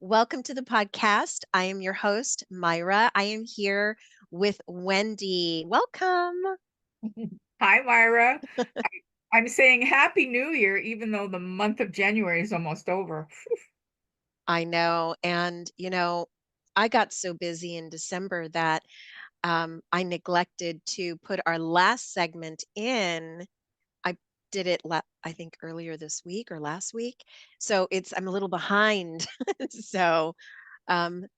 Welcome to the podcast. I am your host, Mayra. I am here with Wendy. Welcome. Hi, Myra. I'm saying Happy New Year, even though the month of January is almost over. I know. And, I got so busy in December that I neglected to put our last segment in. I did it, I think, earlier this week or last week. So I'm a little behind. So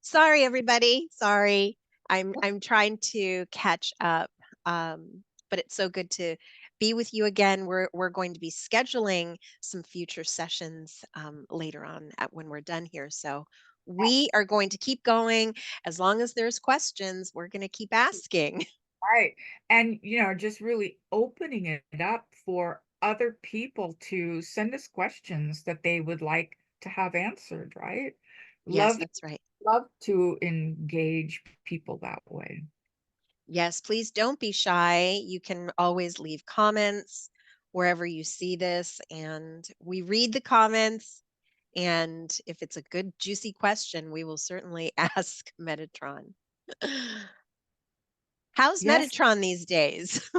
sorry, everybody. Sorry. I'm trying to catch up. But it's so good to be with you again. We're going to be scheduling some future sessions later on when we're done here. So we are going to keep going. As long as there's questions, we're going to keep asking. Right. And, just really opening it up for other people to send us questions that they would like to have answered, right? Yes, Love, that's right. love to engage people that way. Yes, please don't be shy. You can always leave comments wherever you see this, and we read the comments. And if it's a good, juicy question, we will certainly ask Metatron. How's Yes. Metatron these days?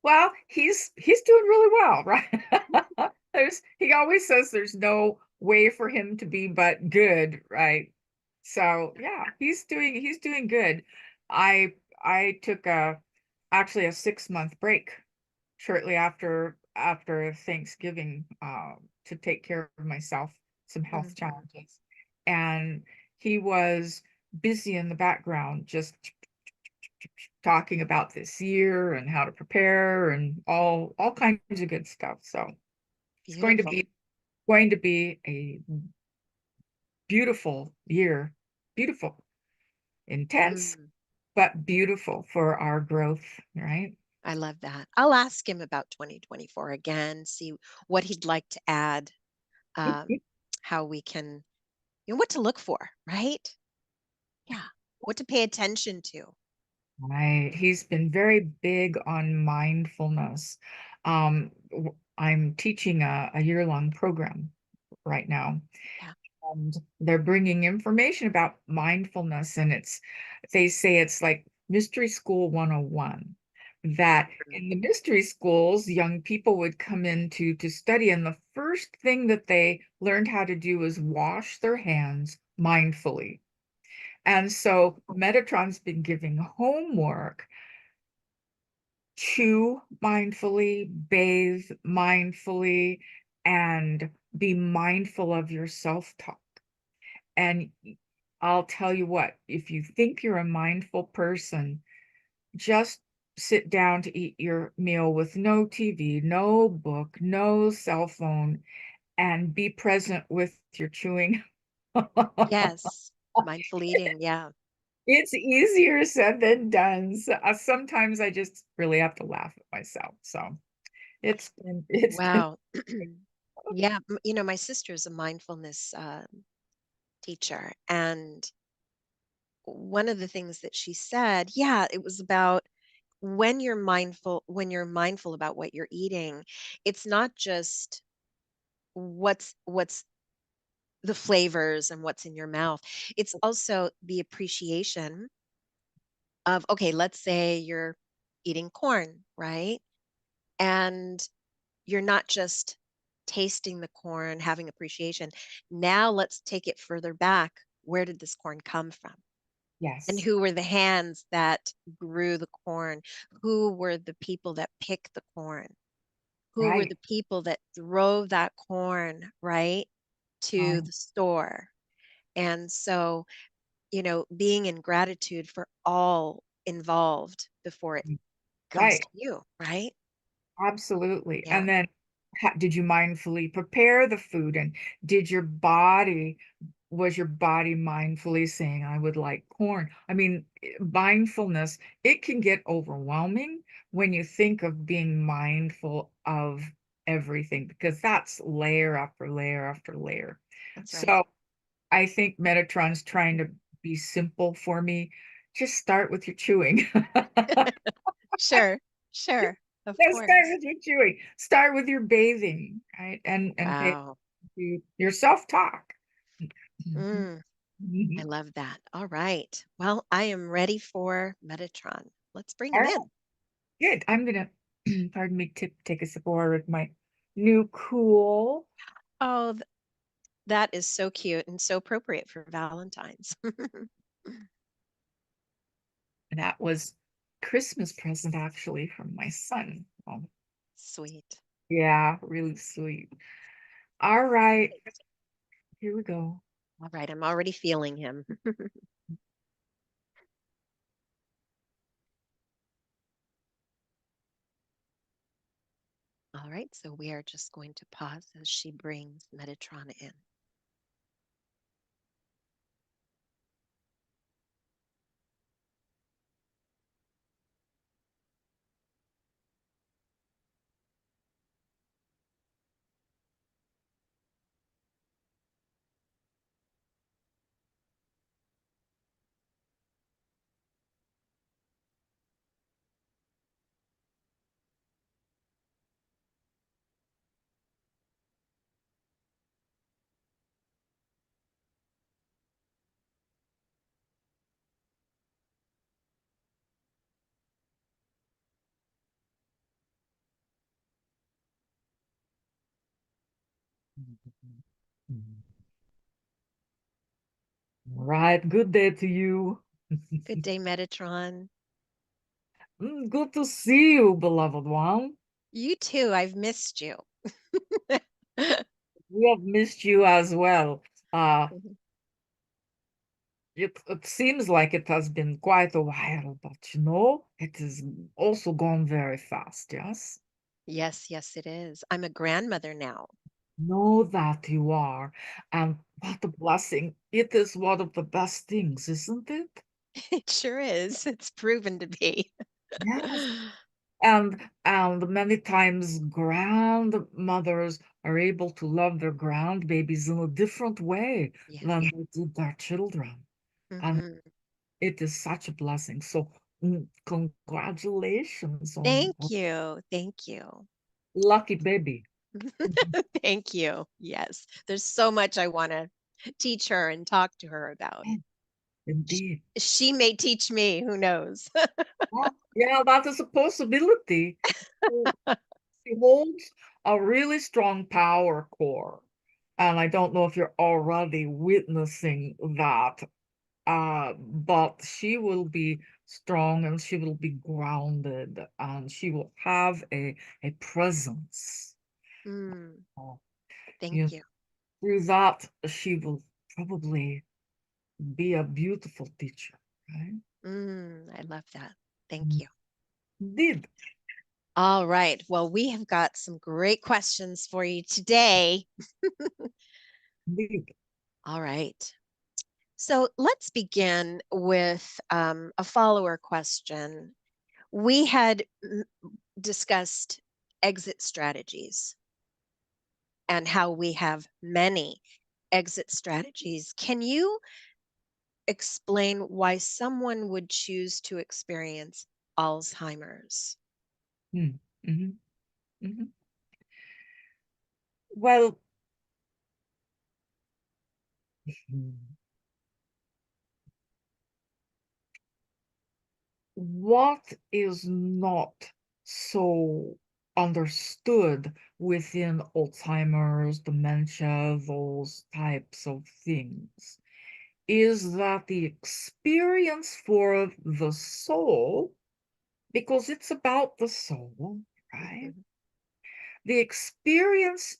Well, he's doing really well, right? He always says there's no way for him to be but good, right? So yeah, he's doing good. I took actually a 6-month break shortly after Thanksgiving to take care of myself, some health Mhm. challenges. And he was busy in the background just talking about this year and how to prepare and all kinds of good stuff. So it's Beautiful. going to be a beautiful year. Beautiful, intense, Mm, but beautiful for our growth, right? I love that. I'll ask him about 2024 again, see what he'd like to add, um, how we can, what to look for, right? Yeah. What to pay attention to. Right. He's been very big on mindfulness. I'm teaching a year-long program right now, Yeah. and they're bringing information about mindfulness, and they say it's like mystery school 101, that Mm. in the mystery schools young people would come in to study, and the first thing that they learned how to do was wash their hands mindfully. And so Metatron's been giving homework to mindfully, bathe mindfully, and be mindful of your self-talk. And I'll tell you what, if you think you're a mindful person, just sit down to eat your meal with no TV, no book, no cell phone, and be present with your chewing. Yes. Mindful eating. Yeah. It's easier said than done. So, sometimes I just really have to laugh at myself. So it's been Wow. Yeah. My sister's a mindfulness teacher. And one of the things that she said, yeah, it was about when you're mindful about what you're eating, it's not just what's the flavors and what's in your mouth. It's also the appreciation of, okay, let's say you're eating corn, right? And you're not just tasting the corn, having appreciation. Now let's take it further back. Where did this corn come from? And yes, who were the hands that grew the corn? Who were the people that picked the corn? Who were right. the people that drove that corn, right, to Right. the store? And so, being in gratitude for all involved before it comes Right. to you, right? Absolutely. Yeah. And then did you mindfully prepare the food, and did your body was your body mindfully saying, I would like corn? I mean, mindfulness, it can get overwhelming when you think of being mindful of everything, because that's layer after layer after layer. That's right. So I think Metatron's trying to be simple for me. Just start with your chewing. Sure. Sure. Of No, start course. with your chewing. Start with your bathing, right? And pay Wow. to your self-talk. Mm, I Mhm. love that. All right. Well, I am ready for Metatron. Let's bring All him right, in. good. I'm gonna, pardon me, take a sip of water with my new cool. Oh, that is so cute and so appropriate for Valentine's. That was Christmas present actually from my son. Sweet. Yeah, really sweet. All right, here we go. All right. I'm already feeling him. All right. So we are just going to pause as she brings Metatron in. All right, good day to you. Good day, Metatron. Good to see you, beloved one. You too. I've missed you. We have missed you as well. Uh, it seems like it has been quite a while, but it has also gone very fast, yes? Yes, yes, it is. I'm a grandmother now. Know that you are. And what a blessing. It is one of the best things, isn't it? It sure is. It's proven to be. Yes. And many times grandmothers are able to love their grandbabies in a different way Yeah. than they did their children. And Hmm. it is such a blessing. So congratulations on Thank you. Thank you. lucky baby. Thank you. Yes. There's so much I want to teach her and talk to her about. Sh- Indeed. She may teach me, who knows? Yeah, yeah, that is a possibility. So she holds a really strong power core. And I don't know if you're already witnessing that, but she will be strong and she will be grounded and she will have a presence. Mm, Uh, thank you know, you. through that, she will probably be a beautiful teacher, right? I love that. Thank you. Indeed, All right. Well, we have got some great questions for you today. indeed. All right. So let's begin with a follower question. We had discussed exit strategies and how we have many exit strategies. Can you explain why someone would choose to experience Alzheimer's? Mm, mhm, mhm. Well, mhm. What is not so understood within Alzheimer's, dementia, those types of things, is that the experience for the soul, because it's about the soul, right? Mhm. The experience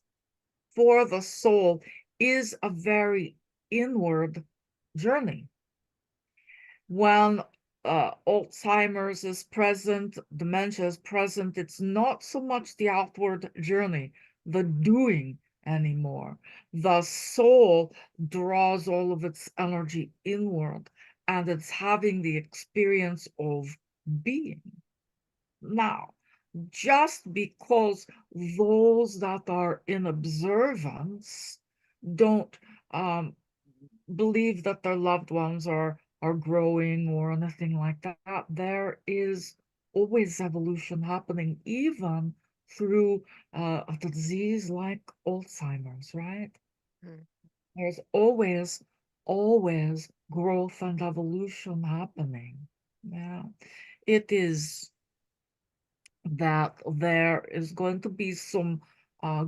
for the soul is a very inward journey. When Alzheimer's is present, dementia is present, it's not so much the outward journey, the doing anymore. The soul draws all of its energy inward and it's having the experience of being. Now, just because those that are in observance don't um, believe that their loved ones are growing or anything like that, there is always evolution happening, even through a disease like Alzheimer's, right? Mm. There's always growth and evolution happening. Yeah. It is that there is going to be some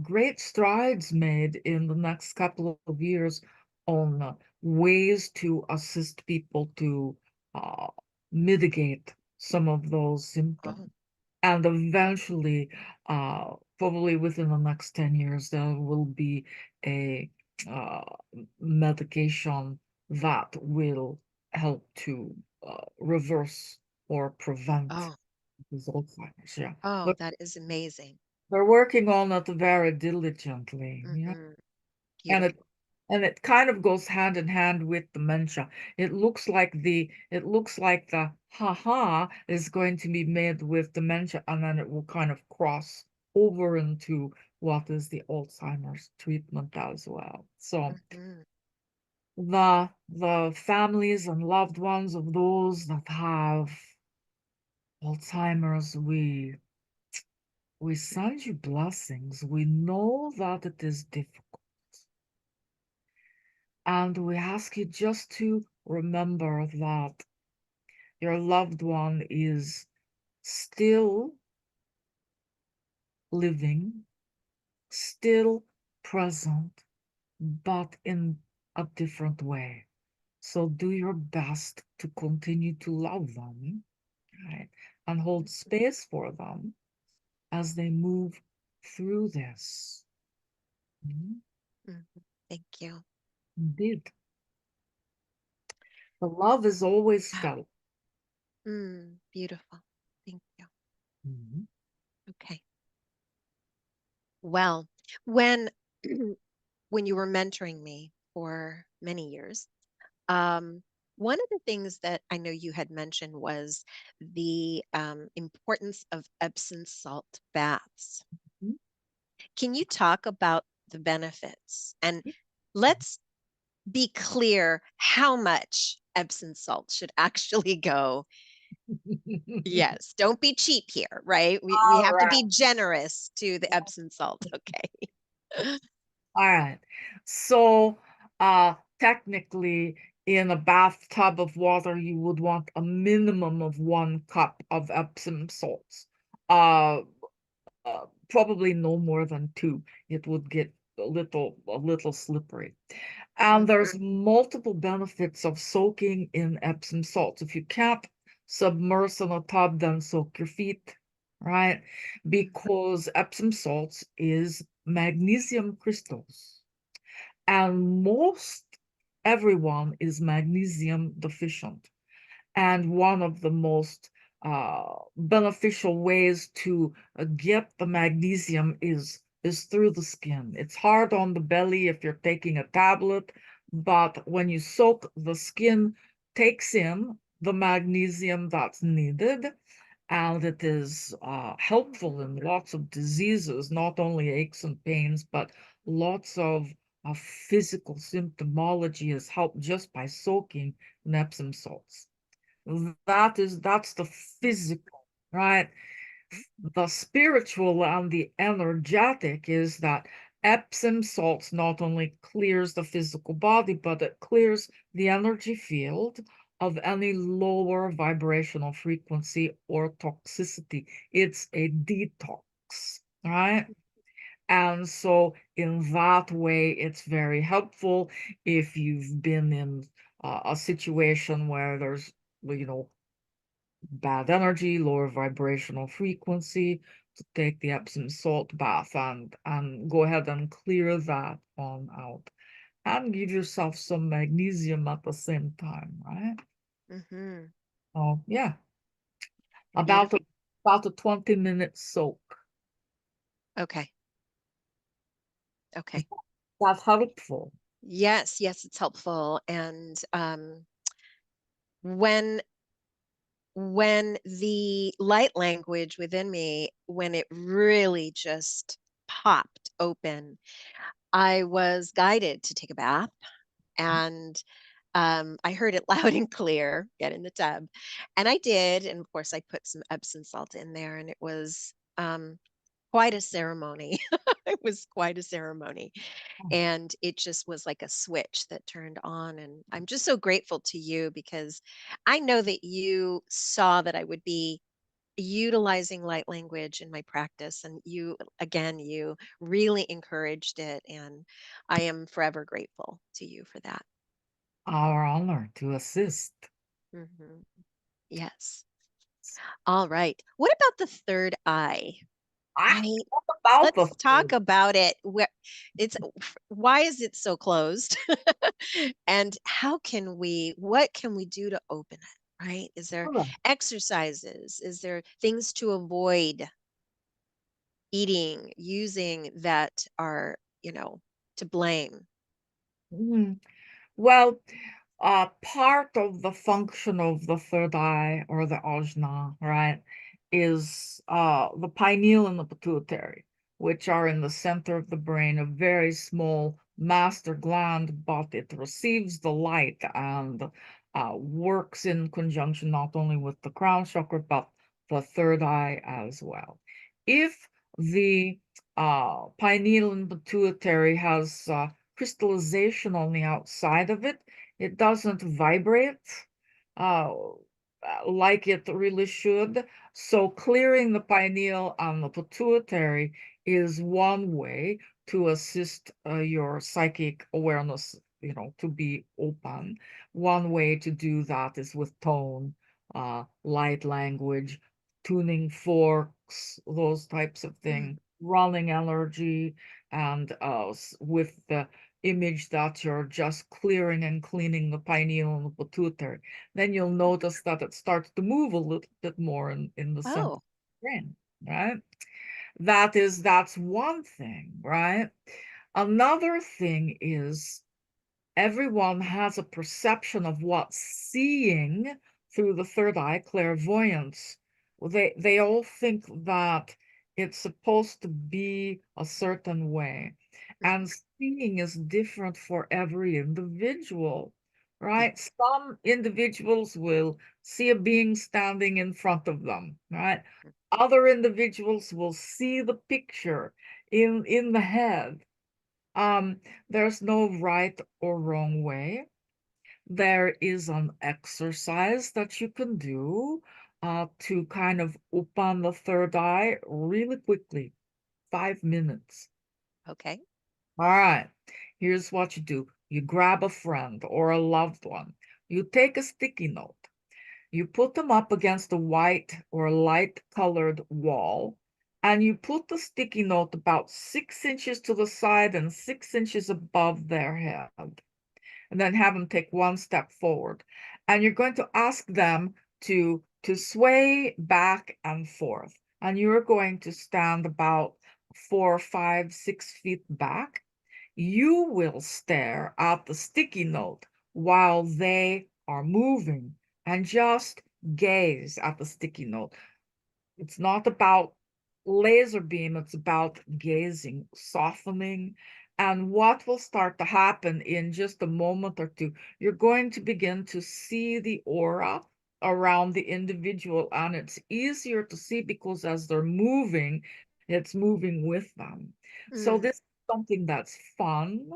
great strides made in the next couple of years on ways to assist people to uh, mitigate some of those symptoms. Oh, And eventually, probably within the next 10 years, there will be a uh, medication that will help to reverse or prevent oh, these Alzheimer's. Yeah. oh, But that is amazing. they're working on it very diligently. Yeah. Hmm. And it Beautiful. and it kind of goes hand in hand with dementia. It looks like the haha is going to be made with dementia, and then it will kind of cross over into what is the Alzheimer's treatment as well. So Hmm. the families and loved ones of those that have Alzheimer's, we send you blessings. We know that it is difficult. And we ask you just to remember that your loved one is still living, still present, but in a different way. So do your best to continue to love them, right? And hold space for them as they move through this. Mhm. Hmm. Thank you. Indeed. The love is always felt. Beautiful. Thank you. Mhm. Okay. Well, when when you were mentoring me for many years, um, one of the things that I know you had mentioned was the importance of Epsom salt baths. Mhm. Can you talk about the benefits? And let's be clear how much Epsom salt should actually go. Yes, don't be cheap here, right? We All have to right. be generous to the Epsom salt. Okay. All right. So, technically, in a bathtub of water, you would want a minimum of 1 cup of Epsom salts. Uh, Probably no more than two. It would get a little slippery. And Mm, there's multiple benefits of soaking in Epsom salts. If you can't submerge in a tub, then soak your feet, right? Because Epsom salts is magnesium crystals. And most everyone is magnesium deficient. And one of the most beneficial ways to get the magnesium is through the skin. It's hard on the belly if you're taking a tablet, but when you soak, the skin takes in the magnesium that's needed, and it is helpful in lots of diseases, not only aches and pains, but lots of physical symptomology is helped just by soaking in Epsom salts. That's the physical, right? The spiritual and the energetic is that Epsom salts not only clears the physical body, but it clears the energy field of any lower vibrational frequency or toxicity. It's a detox, right? And so, in that way, it's very helpful if you've been in a situation where there's, well, bad energy, lower vibrational frequency, to take the Epsom salt bath and go ahead and clear that on out. And give yourself some magnesium at the same time, right? mm-hmm. Oh, yeah. About a, Beautiful. about a 20-minute soak. Okay. Is Okay. that helpful? Yes, yes, it's helpful. And when the light language within me, when it really just popped open, I was guided to take a bath, and I heard it loud and clear, get in the tub. And I did. And of course, I put some Epsom salt in there, and it was quite a ceremony. was quite a ceremony. And it just was like a switch that turned on. And I'm just so grateful to you because I know that you saw that I would be utilizing light language in my practice. And you, again, you really encouraged it. And I am forever grateful to you for that. Our honor to assist. Hmm. Yes. All right. What about the third eye? Ah, Right. what about the Let's talk food? about it. Where it's why is it so closed? And what can we do to open it? Right? Is there exercises? Is there things to avoid eating, using that are, to blame? Mm. Well, part of the function of the third eye or the ajna, right, is the pineal and the pituitary, which are in the center of the brain, a very small master gland, but it receives the light and works in conjunction not only with the crown chakra, but the third eye as well. If the pineal and pituitary has crystallization on the outside of it, it doesn't vibrate uh, like it really should. So clearing the pineal and the pituitary is one way to assist your psychic awareness, to be open. One way to do that is with tone, light language, tuning forks, those types of Mm. things, running energy, and with the image that you're just clearing and cleaning the pineal and the pituitary, then you'll notice that it starts to move a little bit more in the center of Oh, the brain, right? That's one thing, right? Another thing is everyone has a perception of what's seeing through the third eye, clairvoyance. They all think that it's supposed to be a certain way. And mhm, seeing is different for every individual, yeah. right? Some individuals will see a being standing in front of them, right? Mm. Other individuals will see the picture in the head. um, there's no right or wrong way. There is an exercise that you can do to kind of open the third eye really quickly, 5 minutes. Okay. All right, here's what you do. You grab a friend or a loved one. You take a sticky note. You put them up against a white or light colored wall, and you put the sticky note about 6 inches to the side and 6 inches above their head, and then have them take one step forward. And you're going to ask them to sway back and forth. And you're going to stand about 4, 5, 6 feet back. You will stare at the sticky note while they are moving and just gaze at the sticky note. It's not about laser beam, it's about gazing, softening. And what will start to happen in just a moment or two, you're going to begin to see the aura around the individual, and it's easier to see because as they're moving, it's moving with them. So Mm, this is something that's fun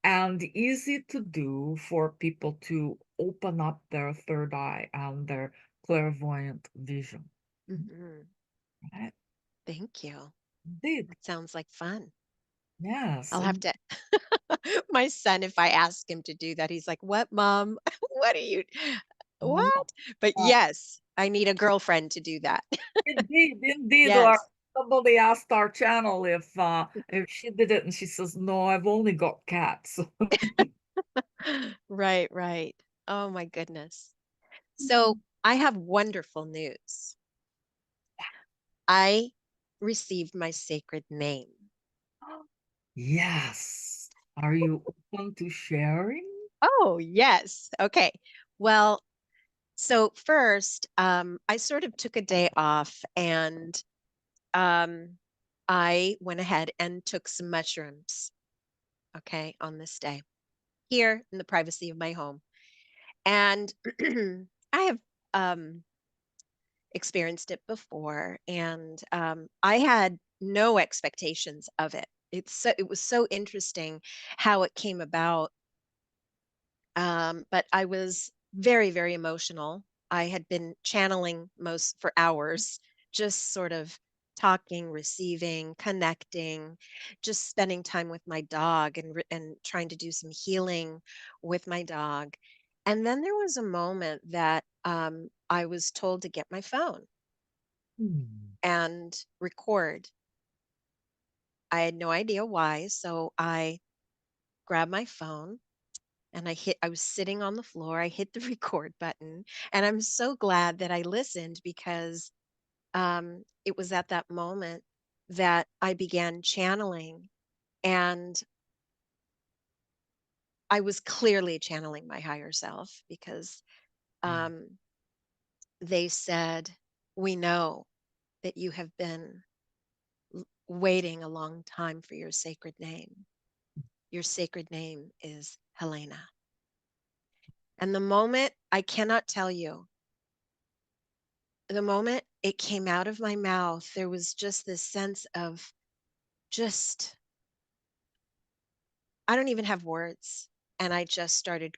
and easy to do for people to open up their third eye and their clairvoyant vision. mhm. Right? Thank you. Indeed. That sounds like fun. Yes. I'll have to my son, if I ask him to do that, he's like, "What, mom? What are you Oh, what?" But uh, yes, I need a girlfriend to do that. indeed. Or Yes. somebody asked our channel if she did it, and she says, "No, I've only got cats." Right, right. Oh my goodness. So, I have wonderful news. I received my sacred name. Yes. Are you open to sharing? Oh, yes. Okay. Well, so first, I sort of took a day off and um, I went ahead and took some mushrooms, okay, on this day here in the privacy of my home. And I have um, experienced it before, and I had no expectations of it. it was so interesting how it came about. But I was very, very emotional. I had been channeling most for hours, just sort of talking, receiving, connecting, just spending time with my dog and trying to do some healing with my dog. And then there was a moment that I was told to get my phone Hmm. and record. I had no idea why, so I grabbed my phone and I was sitting on the floor, I hit the record button, and I'm so glad that I listened because, it was at that moment that I began channeling, and I was clearly channeling my higher self because, Yeah. um, they said, "We know that you have been waiting a long time for your sacred name. Your sacred name is Helena." And the moment I cannot tell you the moment it came out of my mouth, there was just this sense of just, I don't even have words. And I just started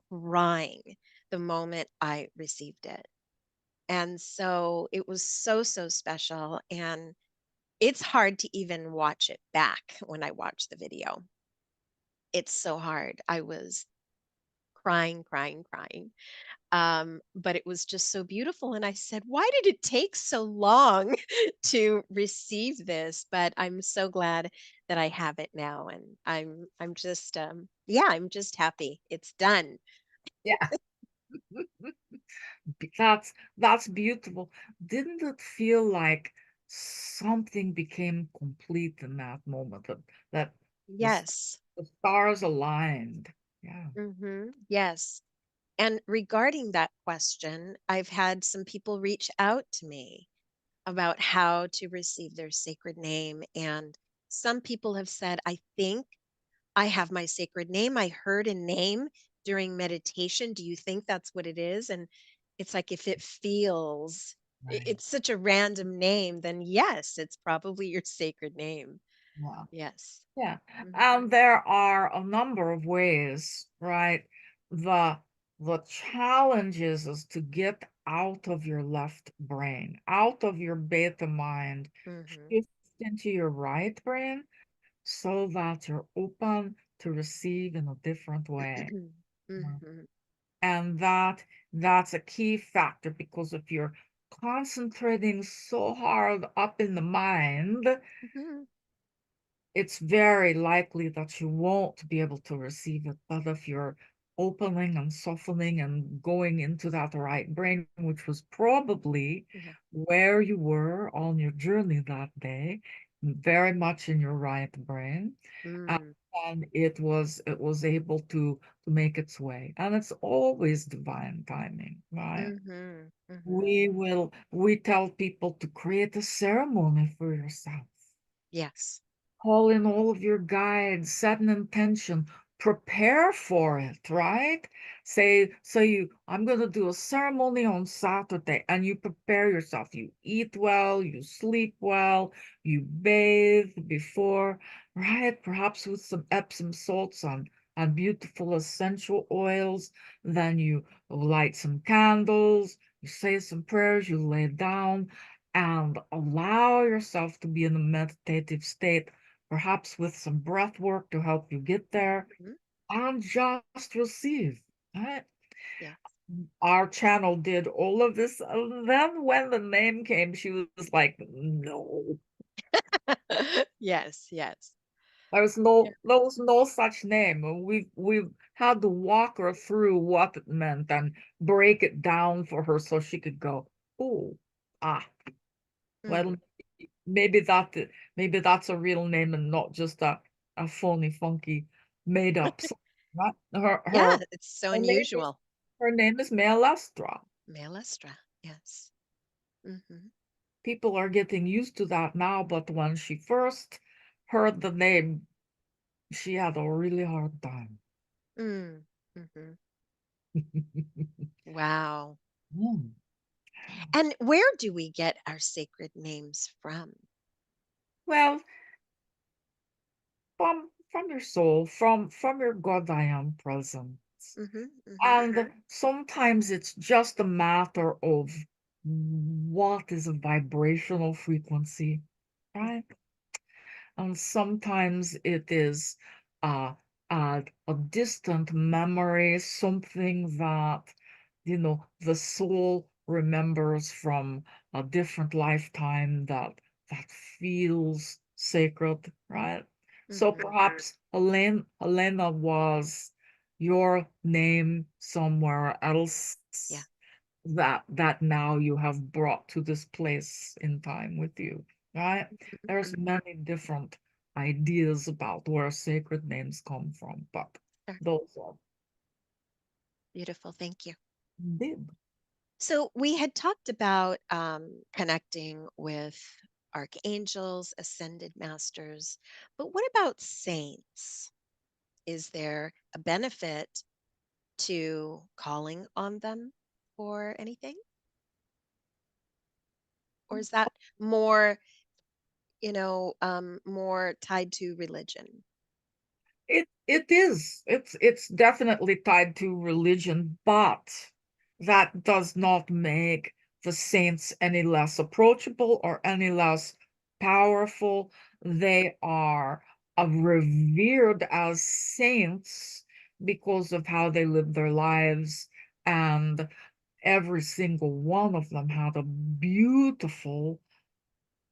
crying the moment I received it. And so it was so, so special. And it's hard to even watch it back when I watch the video. It's so hard. I was crying, crying, crying. But it was just so beautiful. And I said, why did it take so long to receive this? But I'm so glad that I have it now. And I'm just yeah, I'm just happy. It's done. Yeah. That's beautiful. Didn't it feel like something became complete in that moment? That the, s- Yes. the stars aligned. Yeah. Yes. And regarding that question, I've had some people reach out to me about how to receive their sacred name. And some people have said, I think I have my sacred name. I heard a name during meditation. Do you think that's what it is? And it's like, if it feels, Right. it's such a random name, then yes, it's probably your sacred name. Yeah. Yes. Yeah. Hmm. And there are a number of ways, right? The the challenge is to get out of your left brain, out of your beta mind, Hmm. shift into your right brain so that you're open to receive in a different way. Yeah. Hmm. And that's a key factor because if you're concentrating so hard up in the mind, Hmm. it's very likely that you won't be able to receive it. But if you're opening and softening and going into that right brain, which was probably Yeah. where you were on your journey that day, very much in your right brain, uh, Mm. and it was able to make its way. And it's always divine timing, right? Hmm. Hmm. We tell people to create a ceremony for yourself. Yes. Call in all of your guides, set an intention, prepare for it, right? Say, so I'm going to do a ceremony on Saturday, and you prepare yourself. You eat well, you sleep well, you bathe before, right? Perhaps with some Epsom salts and beautiful essential oils. Then you light some candles, you say some prayers, you lay down and allow yourself to be in a meditative state, perhaps with some breath work to help you get there, Mhm. and just receive. Right? Yes. Our channel did all of this. And then when the name came, she was like, no, Yes. Yes. there's Yeah. no such name. We've had to walk her through what it meant and break it down for her so she could go, oh, ah, Hmm. well, maybe maybe that's a real name and not just a phony, funky, made up song. Right? Yeah. It's so Her name is unusual. her name is Melastra. Malestra. Yes. Hmm. People are getting used to that now, but when she first heard the name, she had a really hard time. Mm. Hmm. Wow. Mm. And where do we get our sacred names from? Well, from your soul, from your God I am presence. Mm-hmm. Mm-hmm. And sometimes it's just a matter of what is a vibrational frequency, right? And sometimes it is uh, a distant memory, something that, the soul remembers from a different lifetime that feels sacred, right? So Mm-hmm. perhaps Helena was your name somewhere else Yeah. that now you have brought to this place in time with you, right? Mhm. There's many different ideas about where sacred names come from, but Sure. those are Beautiful. Thank you. did. So we had talked about connecting with archangels, ascended masters, but what about saints? Is there a benefit to calling on them for anything? Or is that more, more tied to religion? It is. It's definitely tied to religion, but that does not make the saints any less approachable or any less powerful. They are revered as saints because of how they live their lives, and every single one of them had a beautiful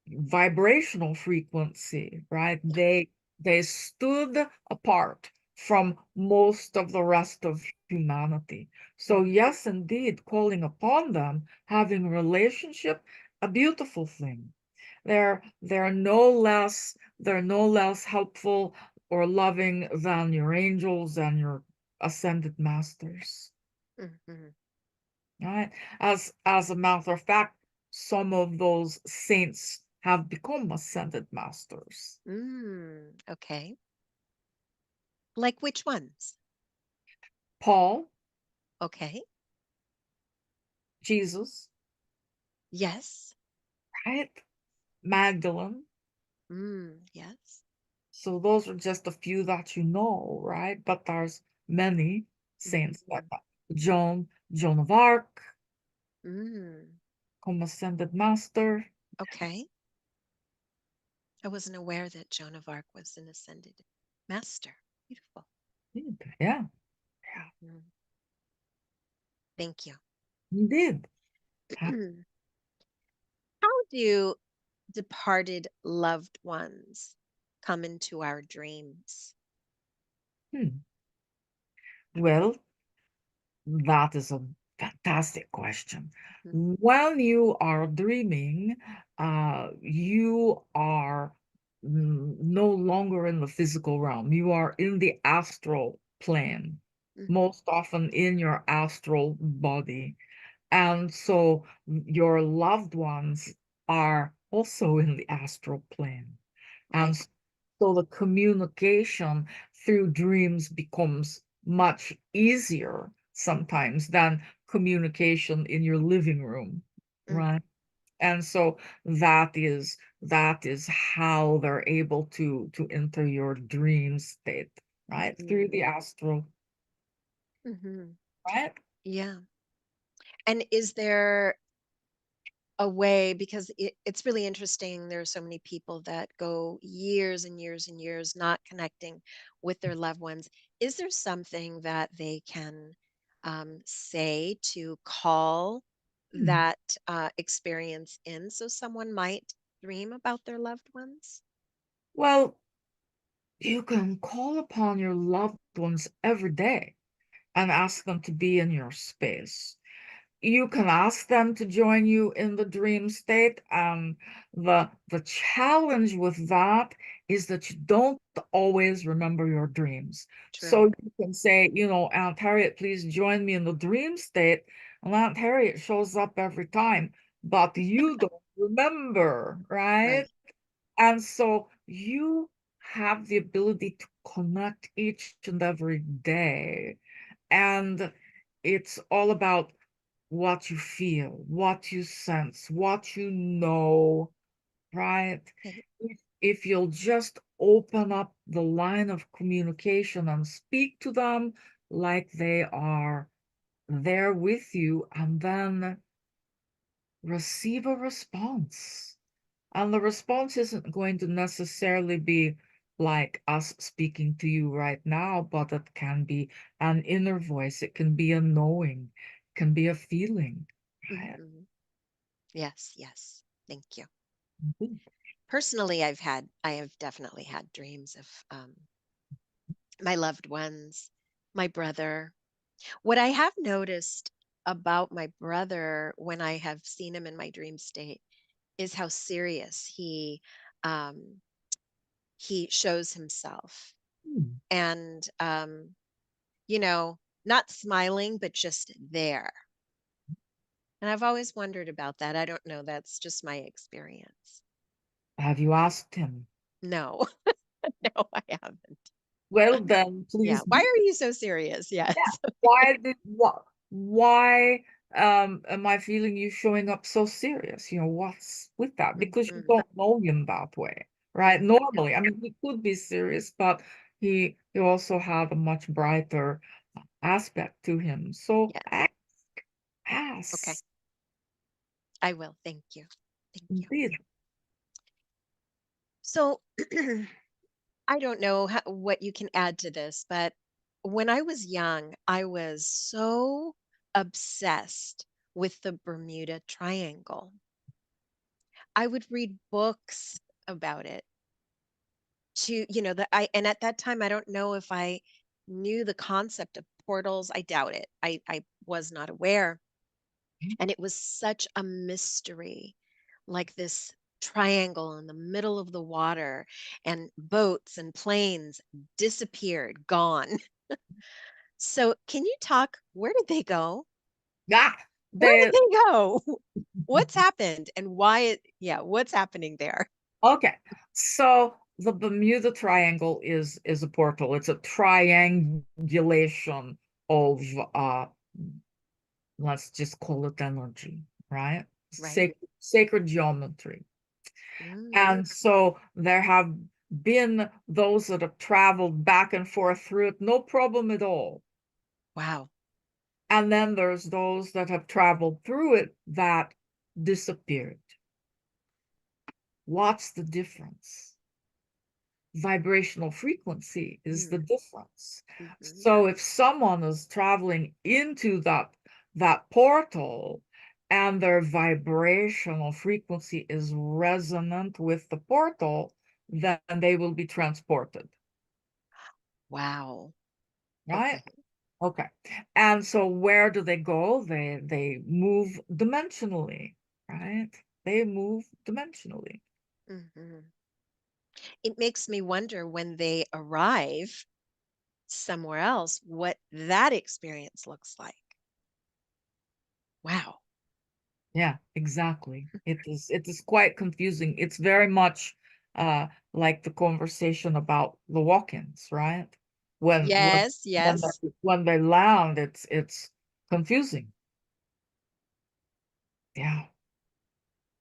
vibrational frequency, right? They stood apart from most of the rest of humanity. So Mhm. yes, indeed, calling upon them, having relationship, a beautiful thing. They're no less helpful or loving than your angels and your ascended masters. Mhm. Right? As a matter of fact, some of those saints have become ascended masters. Okay. Like which ones? Paul, Okay. Jesus, Yes. right? Magdalene. Yes. So those are just a few that you know, right? But there's many saints like Mhm. that. Joan of Arc, Mm. come ascended master. Okay. I wasn't aware that Joan of Arc was an ascended master. Beautiful. Yeah, Mhm. Thank you. indeed. How do departed loved ones come into our dreams? Hmm. Well, that is a fantastic question. Mhm. When you are dreaming, you are no longer in the physical realm. You are in the astral plane, Mhm. most often in your astral body. And so your loved ones are also in the astral plane. And Right. so the communication through dreams becomes much easier sometimes than communication in your living room, Mm. right? And so that is how they're able to enter your dream state, right? Through Mhm. the astral, Mhm. right? Yeah. And is there a way, because it's really interesting, there are so many people that go years and years and years not connecting with their loved ones. Is there something that they can say to call Hmm. that experience in, so someone might dream about their loved ones? Well, you can call upon your loved ones every day and ask them to be in your space. You can ask them to join you in the dream state. The challenge with that is that you don't always remember your dreams. True. So you can say, Aunt Harriet, please join me in the dream state. And Aunt Harriet shows up every time, but you don't remember, right? Right. And so you have the ability to connect each and every day. And it's all about what you feel, what you sense, what you know, right? Okay. if you'll just open up the line of communication and speak to them like they are there with you, and then receive a response. And the response isn't going to necessarily be like us speaking to you right now, but it can be an inner voice, it can be a knowing, it can be a feeling, right? Mhm. Yes, yes. Thank you. Mhm. Personally, I have definitely had dreams of my loved ones, my brother. What I have noticed about my brother when I have seen him in my dream state is how serious um, he shows himself, Hmm. and you know, not smiling, but just there. And I've always wondered about that. I don't know. That's just my experience. Have you asked him? No, no, I haven't. Well, then Yeah. please Why do. are you so serious? Yeah. Yes. Why am I feeling you showing up so serious? What's with that? Because you Mhm. don't know him that way, right? Mhm. Normally, I mean, he could be serious, but he also had a much brighter aspect to him. So Yes. Okay. ask, I will. Thank you. Thank you. indeed. So I don't know what you can add to this, but when I was young, I was so obsessed with the Bermuda Triangle. I would read books about it to, and at that time, I don't know if I knew the concept of portals. I doubt it. I was not aware. And it was such a mystery, like this triangle in the middle of the water, and boats and planes disappeared, gone. So, can you talk? Where did they go? Yeah, Where did they they go? What's happened and why yeah, what's happening there? okay. So the Bermuda Triangle is a portal. It's a triangulation of let's just call it energy, right? Right? Sacred geometry. Mm, And so there have been those that have traveled back and forth through it, no problem at all. wow. And then there's those that have traveled through it that disappeared. What's the difference? Vibrational frequency is the Mm, difference. mhm. So if someone is traveling into that portal and their vibrational frequency is resonant with the portal, then they will be transported, Wow. right? Okay. Okay. And so where do they go? They move dimensionally, right? They move dimensionally. Mhm. It makes me wonder when they arrive somewhere else what that experience looks like. Wow. Yeah, exactly. It is quite confusing. It's very much uh like the conversation about the walk-ins, right? When when Yes, when yes. when they land, it's confusing. Yeah.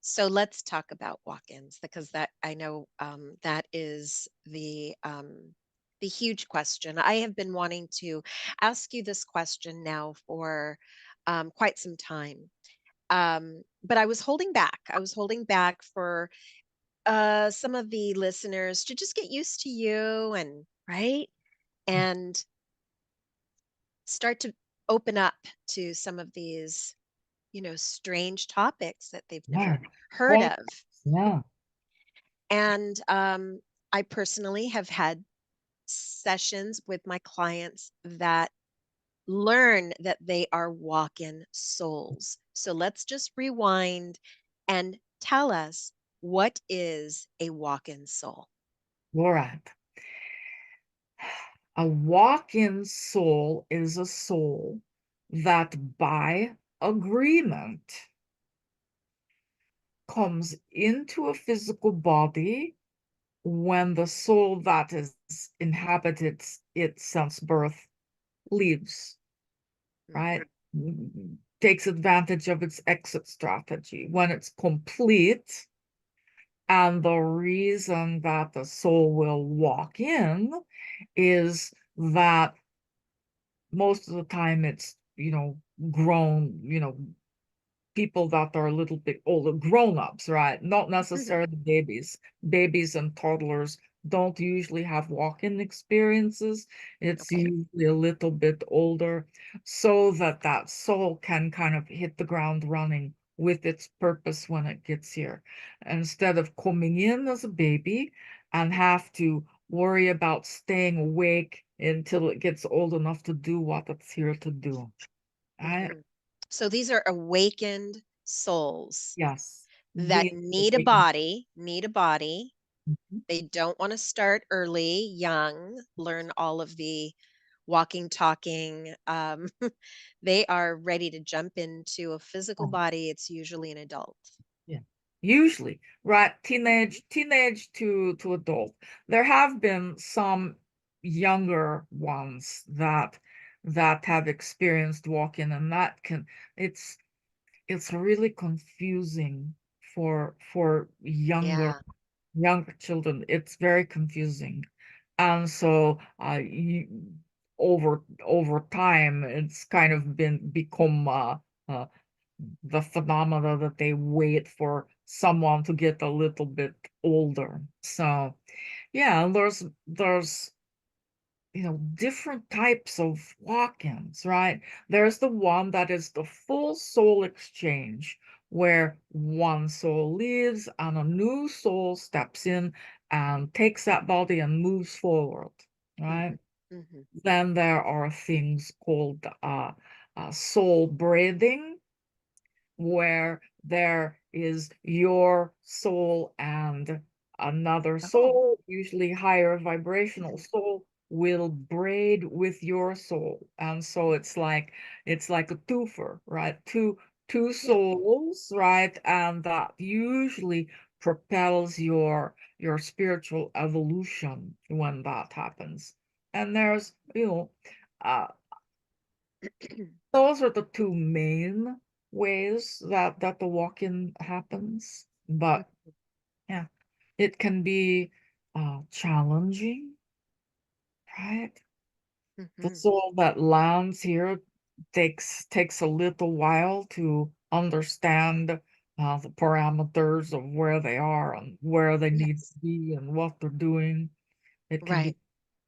So let's talk about walk-ins because that I know that is the huge question. I have been wanting to ask you this question now for quite some time. But I was holding back. I was holding back for some of the listeners to just get used to you and right and start to open up to some of these, strange topics that they've Yeah. never heard Well, of. yeah. And I personally have had sessions with my clients that learn that they are walk in souls. So let's just rewind and tell us, what is a walk in soul? All right. A walk-in soul is a soul that by agreement comes into a physical body when the soul that is inhabited it since birth leaves, right? Mhm. Takes advantage of its exit strategy. When it's complete, And the reason that the soul will walk in is that most of the time it's, grown, people that are a little bit older, grown-ups, right? Not necessarily babies. Babies and toddlers don't usually have walk-in experiences. It's Okay. usually a little bit older, so that that soul can kind of hit the ground running with its purpose when it gets here. Instead of coming in as a baby and have to worry about staying awake until it gets old enough to do what it's here to do. I Mhm. So these are awakened souls Yes, that really need a awakened. body, need a body. Mhm. They don't want to start early, young, learn all of the walking, talking. They are ready to jump into a physical Oh, body. It's usually an adult. yeah. Usually, right, teenage to adult. There have been some younger ones that have experienced walking, and that can it's it's really confusing for Yeah. younger children. It's very confusing. And so over time it's kind of become uh the phenomena that they wait for someone to get a little bit older. So yeah, and there's different types of walk-ins, right? There's the one that is the full soul exchange, where one soul leaves and a new soul steps in and takes that body and moves forward, right? Mhm. Mhm. Then there are things called soul braiding, where there is your soul and another Oh. soul, usually higher vibrational Mhm. soul, will braid with your soul. And so it's like a twofer, right? Two Yeah. souls, right? And that usually propels your spiritual evolution when that happens. And there's, uh those are the two main ways that the walk-in happens. But yeah, it can be challenging, right? The Mhm. soul that lands here takes a little while to understand the parameters of where they are and where they need Yes. to be and what they're doing. It can Right.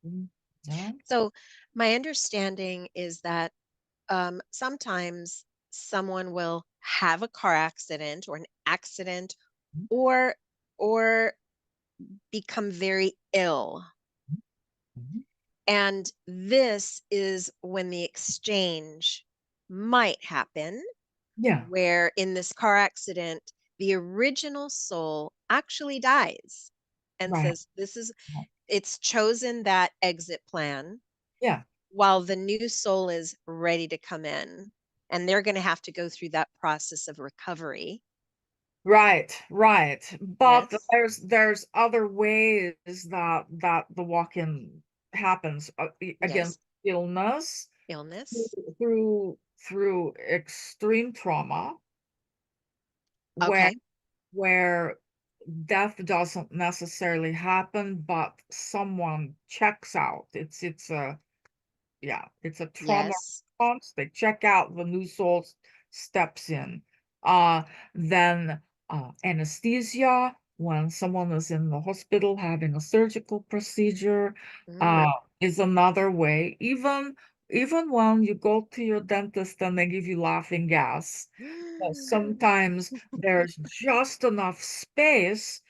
be, yeah. So my understanding is that sometimes someone will have a car accident or an accident or or become very ill. Mhm. And this is when the exchange might happen, Yeah, where in this car accident, the original soul actually dies and right, says, this is, right. it's chosen that exit plan Yeah. while the new soul is ready to come in. And they're going to have to go through that process of recovery. Right, right. But Yes. there's other ways that the walk-in happens Yes. against illness through Illness. through extreme trauma, where Okay. where death doesn't necessarily happen, but someone checks out. It's a trauma Yes. response. They check out, the new soul steps in. Uh, then anesthesia, when someone is in the hospital having a surgical procedure, Mm. uh, is another way. Even when you go to your dentist and they give you laughing gas, sometimes there's just enough space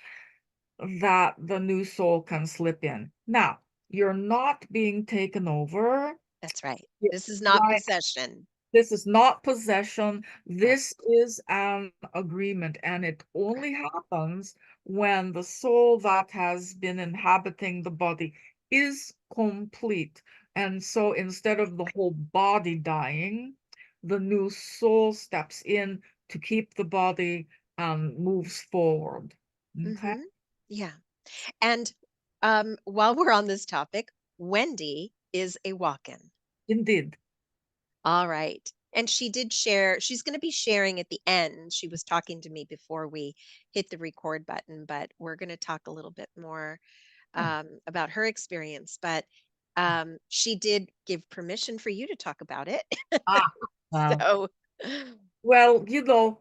that the new soul can slip in. Now, you're not being taken over. That's right. Yeah, This is not right. possession. This is not possession. Right. This is an agreement, and it only happens when the soul that has been inhabiting the body is complete. And so instead of the whole body dying, the new soul steps in to keep the body and moves forward. Okay? Hmm. Yeah. And while we're on this topic, Wendy is a walk in. Indeed. All right. And she did share, she's going to be sharing at the end. She was talking to me before we hit the record button, but we're going to talk a little bit more Oh, about her experience. But she did give permission for you to talk about it. ah, well, So, well,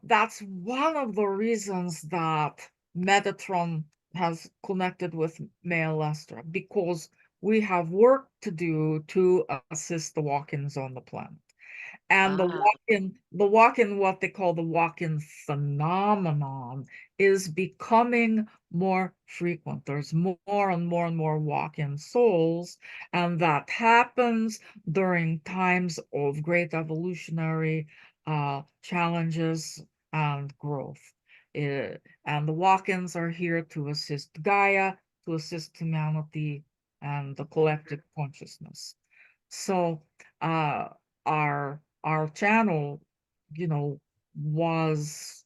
that's one of the reasons that Metatron has connected with Maya Lestra, because we have work to do to assist the walk-ins on the planet. And ah, the walk-in, what they call the walk-in phenomenon, is becoming more frequent. There's more and more and more walk-in souls, and that happens during times of great evolutionary challenges and growth. And the walk-ins are here to assist Gaia, to assist humanity and the collective consciousness. So uh our channel, you know, was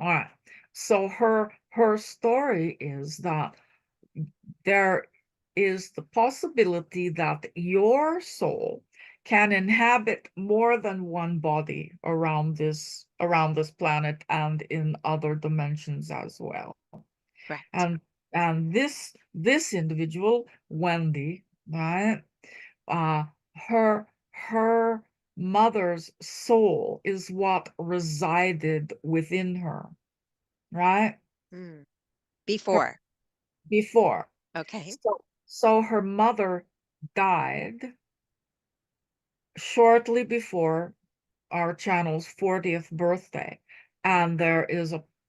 all right. So her story is that there is the possibility that your soul can inhabit more than one body around this planet and in other dimensions as well. correct. And this individual, Wendy, right? Uh, her mother's soul is what resided within her, right? Mm. Her, Before. before. Okay. So her mother died shortly before our channel's 40th birthday, and there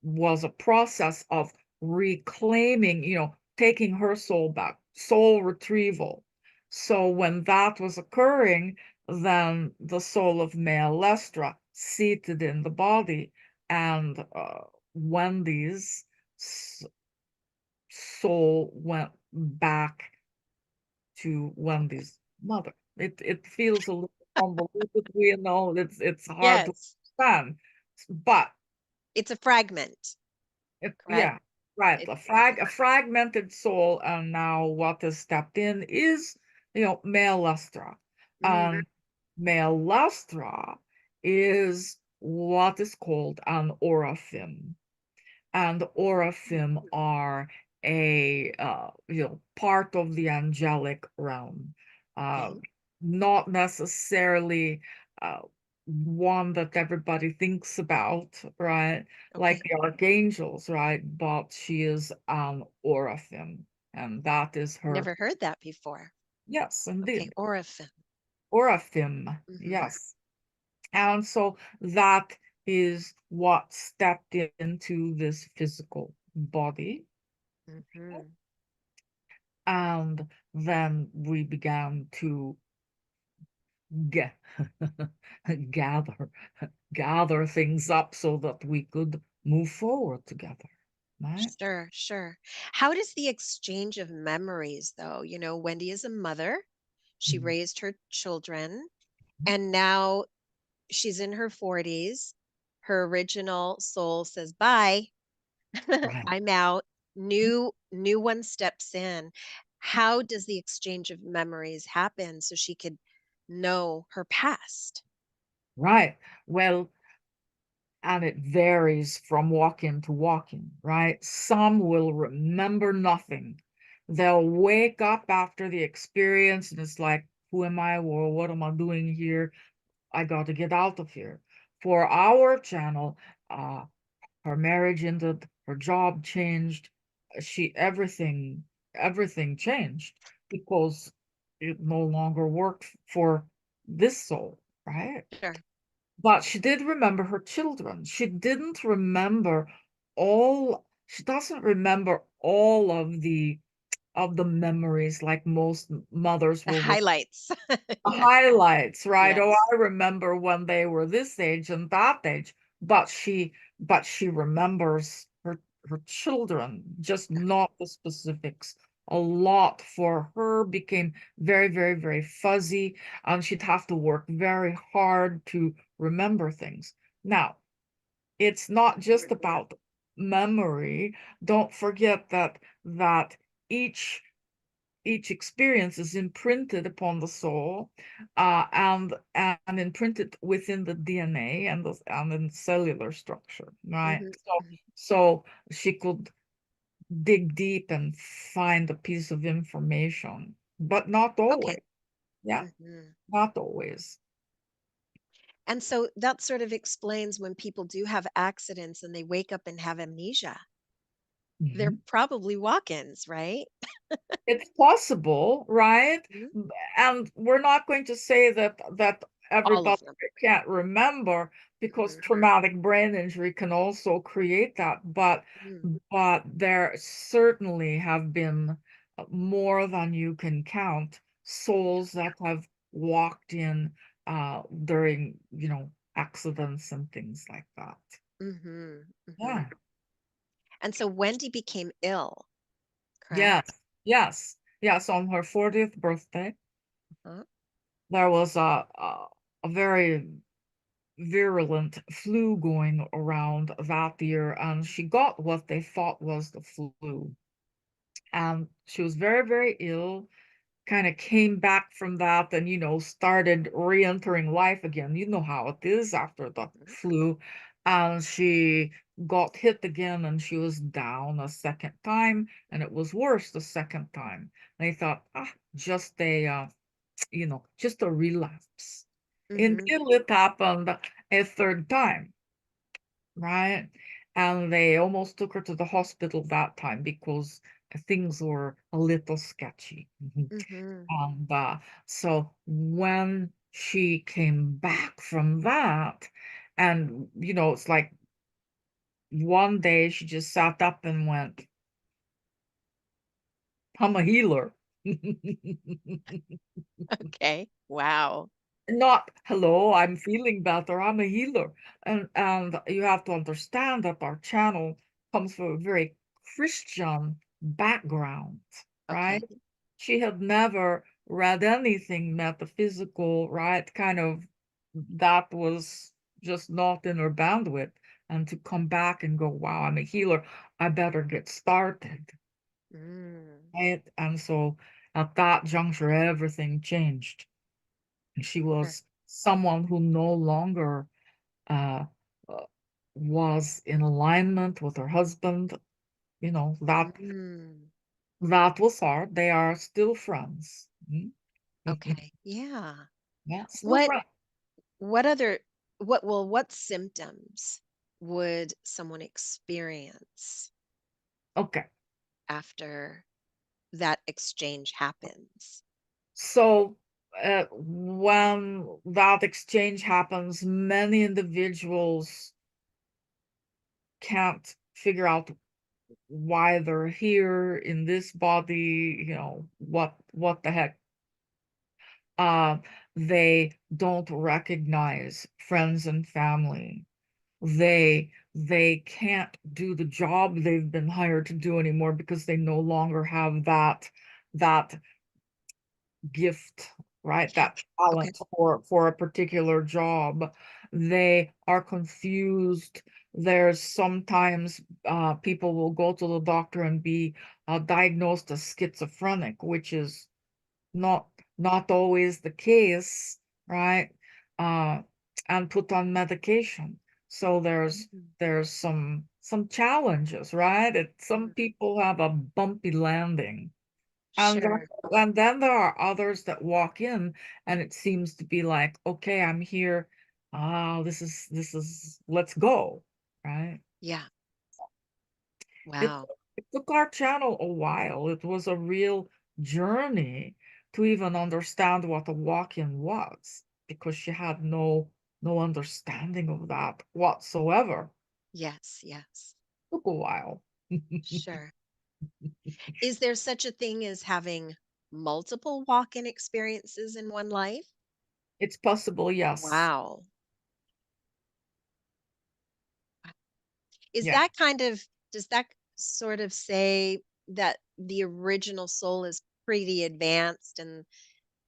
was a process of reclaiming, taking her soul back, soul retrieval. So when that was occurring, then the soul of Maya Lestra seated in the body, and Wendy's soul went back to Wendy's mother. It feels a little convoluted, it's hard to Yes. understand, but It's a fragment, correct? yeah, right. It, A fragmented soul, and now what has stepped in is, male lustra. mm, And male lustra is what is called an oraphim. And oraphim are a part of the angelic realm, uh, okay. not necessarily uh, one that everybody thinks about, right? Like Okay. the archangels, right? But she is an oraphim, and that is her. Never heard that before. Yes, Okay. indeed, Oraphim. oraphim. Hmm. Yes. And so that is what stepped into this physical body. Hmm. And then we began to get gather gather things up so that we could move forward together. Right? Sure, sure. How does the exchange of memories, though? Wendy is a mother. She Mhm. raised her children, and now she's in her 40s. Her original soul says, "Bye, Right. I'm out." New one steps in. How does the exchange of memories happen so she could know her past? Right. Well, and it varies from walk-in to walk-in, right? Some will remember nothing. They'll wake up after the experience and it's like, who am I? Well, what am I doing here? I got to get out of here. For our channel, her marriage ended, her job changed, everything changed because it no longer worked for this soul, right? Sure. But she did remember her children. She doesn't remember all of the memories like most mothers The will. highlights. Yes. Highlights, right? Oh, Yes. I remember when they were this age and that age, but she remembers her children, just not the specifics. A lot for her became very, very, very fuzzy, and she'd have to work very hard to remember things. Now, it's not just about memory. Don't forget that each each experience is imprinted upon the soul, and imprinted within the DNA and in cellular structure, right? Hmm. So she could dig deep and find a piece of information, but not Okay. always. Yeah, Hmm. not always. And so that sort of explains when people do have accidents and they wake up and have amnesia. They're Mhm. probably walk-ins, right? It's possible, right? Mhm. And we're not going to say that All of everybody them. can't remember, because Mhm. traumatic brain injury can also create that. Mm. But there certainly have been more than you can count souls that have walked in during, accidents and things like that. Mhm. Yeah. Mhm. And so Wendy became ill, Yes. correct? Yes. Yes. On her 40th birthday, Uh-huh. there was a very virulent flu going around that year, and she got what they thought was the flu. And she was very, very ill, kind of came back from that and, started re-entering life again. You know how it is after the Mhm. flu. And she got hit again, and she was down a second time, and it was worse the second time. They thought, just a relapse. Mhm. Until it happened a third time, right? And they almost took her to the hospital that time because things were a little sketchy. Mhm. And so when she came back from that, and it's like one day she just sat up and went, I'm a healer. Okay. Wow. Not hello, I'm feeling better, I'm a healer. And you have to understand that our channel comes from a very Christian background, right? Okay. She had never read anything metaphysical, right? Kind of, that was just not in her bandwidth. And to come back and go, wow, I'm a healer, I better get started, Mm. right? And so at that juncture, everything changed. She Sure. was someone who no longer uh, uh, was in alignment with her husband. Mm. That was hard. They are still friends. Mhm. Okay. Yeah. Yeah, still What friends. what other what symptoms would someone experience Okay. after that exchange happens? So when that exchange happens, many individuals can't figure out why they're here in this body, what the heck. uh, they don't recognize friends and family. They can't do the job they've been hired to do anymore because they no longer have that gift, right? Yeah. That Okay. talent for a particular job. They are confused. There's sometimes people will go to the doctor and be diagnosed as schizophrenic, which is not not always the case, right? Uh, and put on medication. So Mm. there's some challenges, right? Some Mm. people have a bumpy landing. And Sure. then there are others that walk in, and it seems to be like, okay, I'm here. This is let's go, right? Yeah. It Wow. it took our channel a while. It was a real journey to even understand what a walk-in was, because she had no understanding of that whatsoever. Yes, yes. Took a while. Sure. Is there such a thing as having multiple walk-in experiences in one life? It's possible, yes. Wow. Is Yeah. that kind of does that sort of say that the original soul is pretty advanced and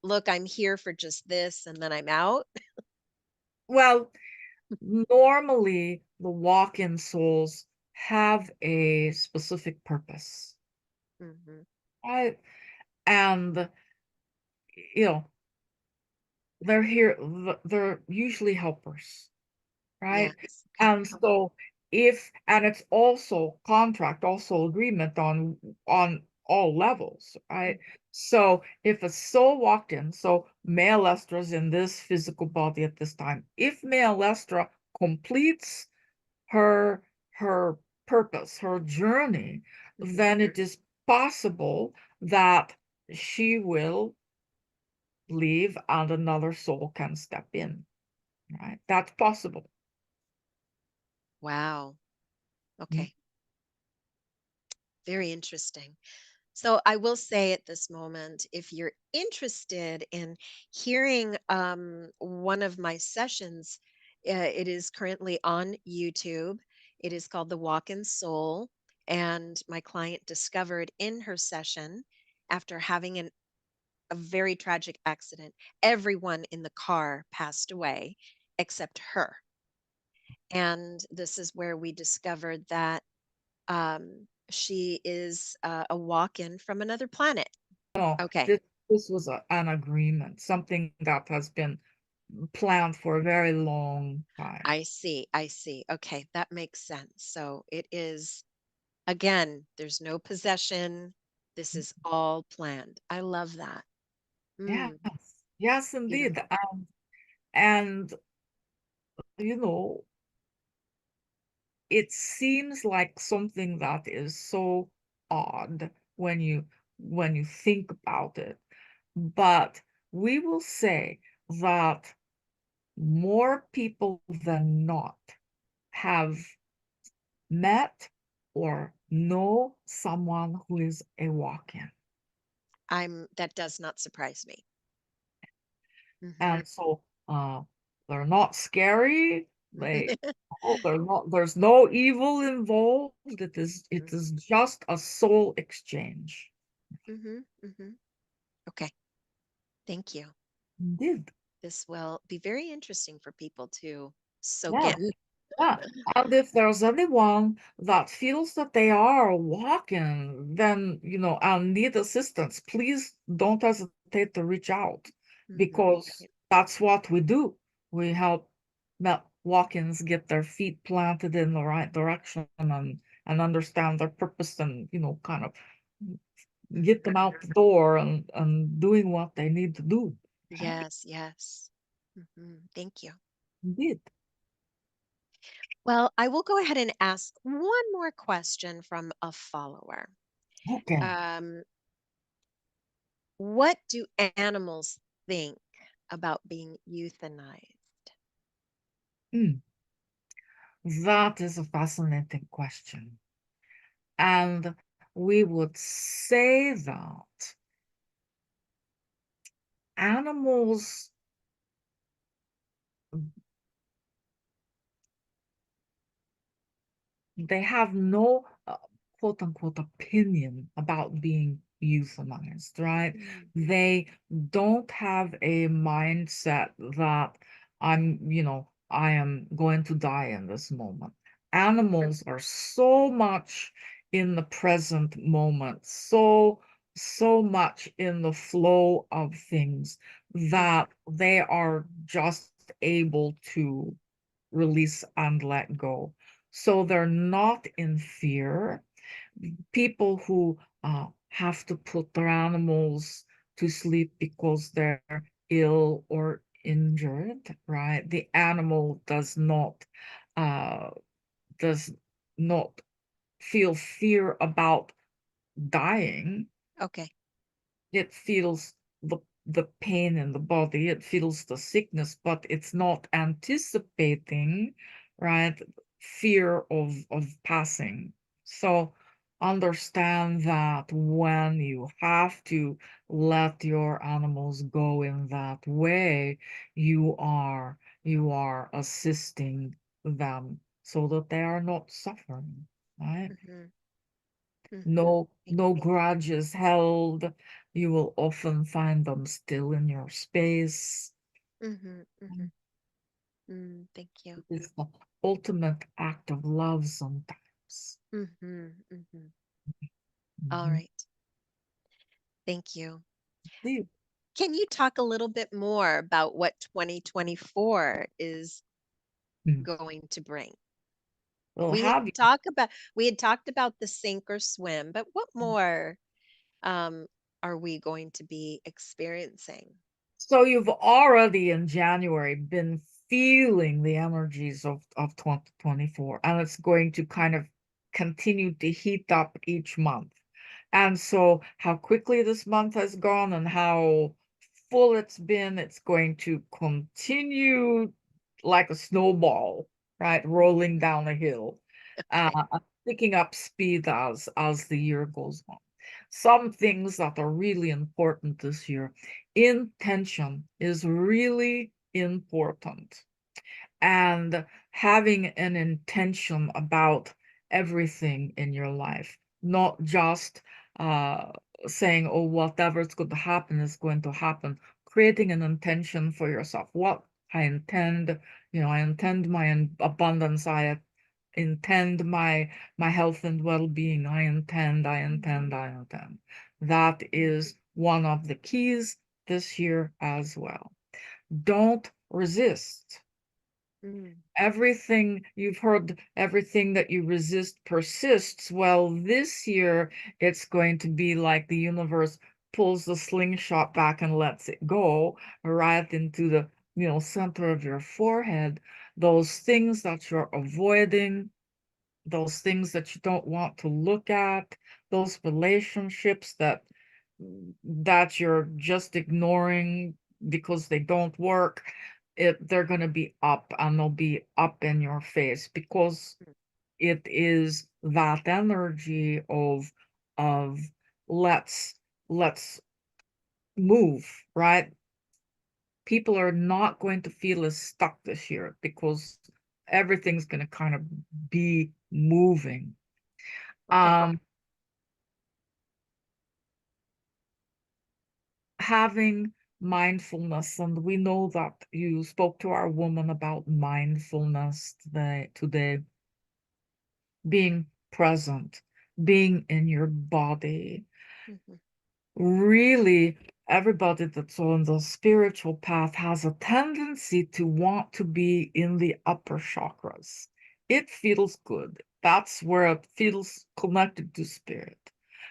look, I'm here for just this and then I'm out? Well, normally the walk-in souls have a specific purpose. Mhm. Right? And, you know, they're here, they're usually helpers, right? Yes. Okay. And so and it's also contract, also agreement on all levels, right? So if a soul walked in, so male Lestra's in this physical body at this time, if male Lestra completes her her purpose, her journey, Mhm. then it is possible that she will leave and another soul can step in, right? That's possible. Wow. Mm. Okay. Very interesting. So I will say at this moment, if you're interested in hearing one of my sessions, it is currently on YouTube. It is called The Walk in Soul. And my client discovered in her session, after having a very tragic accident, everyone in the car passed away except her. And this is where we discovered that she is a walk in from another planet. No, Okay. this was an agreement, something that has been planned for a very long time. I see. I see. Okay. That makes sense. So it is, again, there's no possession. This is all planned. I love that. Yes, Mm, yes, indeed. beautiful. And you know, it seems like something that is so odd when you think about it. But we will say that more people than not have met or know someone who is a walk-in. That does not surprise me. Hmm. And so they're not scary. They oh, they're not, there's no evil involved. It is just a soul exchange. Hmm. Hmm. Okay. Thank you. Indeed. This will be very interesting for people to soak Yeah. in. Yeah, and if there's anyone that feels that they are walking, then, and need assistance, please don't hesitate to reach out Hmm. because that's what we do. We help walk-ins get their feet planted in the right direction and understand their purpose and, kind of get them out the door and doing what they need to do. Right? Yes, yes. Thank you. Indeed. Well, I will go ahead and ask one more question from a follower. Okay. Um, what do animals think about being euthanized? Mm, that is a fascinating question. And we would say that animals, they have no quote unquote opinion about being euthanized, right? Mm, They don't have a mindset that I am going to die in this moment. Animals are so much in the present moment, so much in the flow of things mm, that they are just able to release and let go. So they're not in fear. People who have to put their animals to sleep because they're ill or injured, right? The animal uh, does not feel fear about dying. okay. It feels the pain in the body, it feels the sickness, but it's not anticipating, right, fear of passing. So understand that when you have to let your animals go in that way, you are assisting them so that they are not suffering, right? Hmm. Thank No you. grudges held. You will often find them still in your space. Hmm. Hmm. Thank you. It's the ultimate act of love sometimes. Hmm. Hmm. All Mhm. right. Thank you. Indeed. Can you talk a little bit more about what 2024 is Mm. going to bring? We'll We have you. we had talked about the sink or swim, but what more um, are we going to be experiencing? So you've already in January been feeling the energies of 2024, and it's going to kind of continue to heat up each month. And so how quickly this month has gone and how full it's been, it's going to continue like a snowball, right? Rolling down a hill, Okay. picking up speed as the year goes on. Some things that are really important this year. Intention is really important, and having an intention about everything in your life, not just uh, saying, oh, whatever's going to happen is going to happen. Creating an intention for yourself. What I intend, I intend my abundance. I intend my health and well-being. I intend. That is one of the keys this year as well. Don't resist. Mm, Everything you've heard, everything that you resist persists. Well, this year it's going to be like the universe pulls the slingshot back and lets it go right into the, center of your forehead. Those things that you're avoiding, those things that you don't want to look at, those relationships that you're just ignoring because they don't work, they're going to be up, and they'll be up in your face because mm, it is that energy of let's move, right? People are not going to feel as stuck this year because everything's going to kind of be moving. okay. Um, Having mindfulness, and we know that you spoke to our woman about mindfulness today, being present, being in your body. Mhm. Really, everybody that's on the spiritual path has a tendency to want to be in the upper chakras. It feels good. That's where it feels connected to spirit.